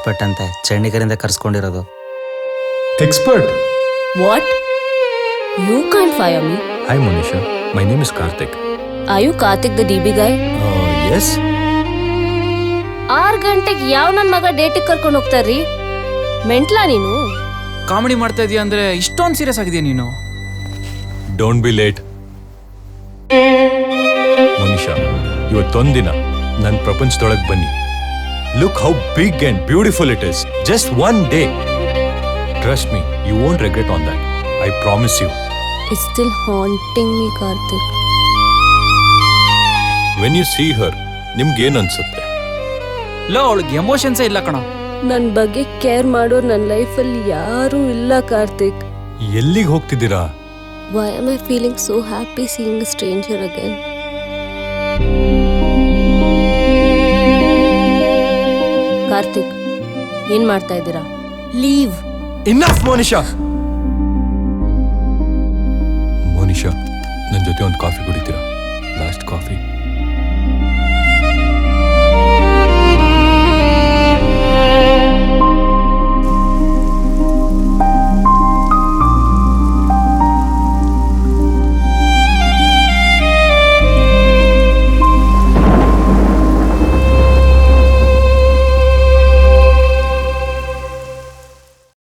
Expert ಅಂತೆ, ಚಂಡೀಗರಿಂದ ಕರ್ಸ್ಕೊಂಡಿರೋದು. Expert? What? You can't fire me. Hi Monisha, my name is Karthik. Are you Karthik the DB guy? Yes. 6 ಗಂಟೆಗೆ ಯಾವ ನನ್ನ ಮಗ ಡೇಟಿಗೆ ಕರ್ಕೊಂಡು ಹೋಗ್ತಾರ್ರಿ? ಮೆಂಟ್ಲಾ ನೀನು? ಕಾಮಿಡಿ ಮಾಡ್ತಾ ಇದೀಯ ಅಂದ್ರೆ ಇಷ್ಟೊಂದು ಸೀರಿಯಸ್ ಆಗಿದೆಯಾ ನೀನು? Don't be late. Monisha, ಇವತ್ತೊಂದಿನ ನನ್ನ ಪ್ರಪಂಚದೊಳಗೆ ಬನ್ನಿ. Look how big and beautiful it is. Just one day. Trust me, you won't regret on that. I promise you. It's still haunting me, Karthik. When you see her, ನಿಮ್ಗೇನು ಅನ್ಸುತ್ತೆ? Low, ಅವಳಿಗೆ ಎಮೋಷನ್ಸೇ ಇಲ್ಲ ಕಣ. ನನ್ನ ಬಗ್ಗೆ care ಮಾಡೋರು ನನ್ನ ಲೈಫಲ್ಲಿ ಯಾರೂ ಇಲ್ಲ ಕಾರ್ತಿಕ್. ಎಲ್ಲಿಗೆ ಹೋಗ್ತಿದ್ದೀರಾ? Why am I feeling so happy seeing a stranger again? Karthik, ಏನ್ ಮಾಡ್ತಾ ಇದ್ದೀರಾ? ಲೀವ್. Enough, Monisha. ಮೋನಿಶಾ, ನನ್ನ ಜೊತೆ ಒಂದು ಕಾಫಿ ಕುಡಿತೀರಾ? Last coffee.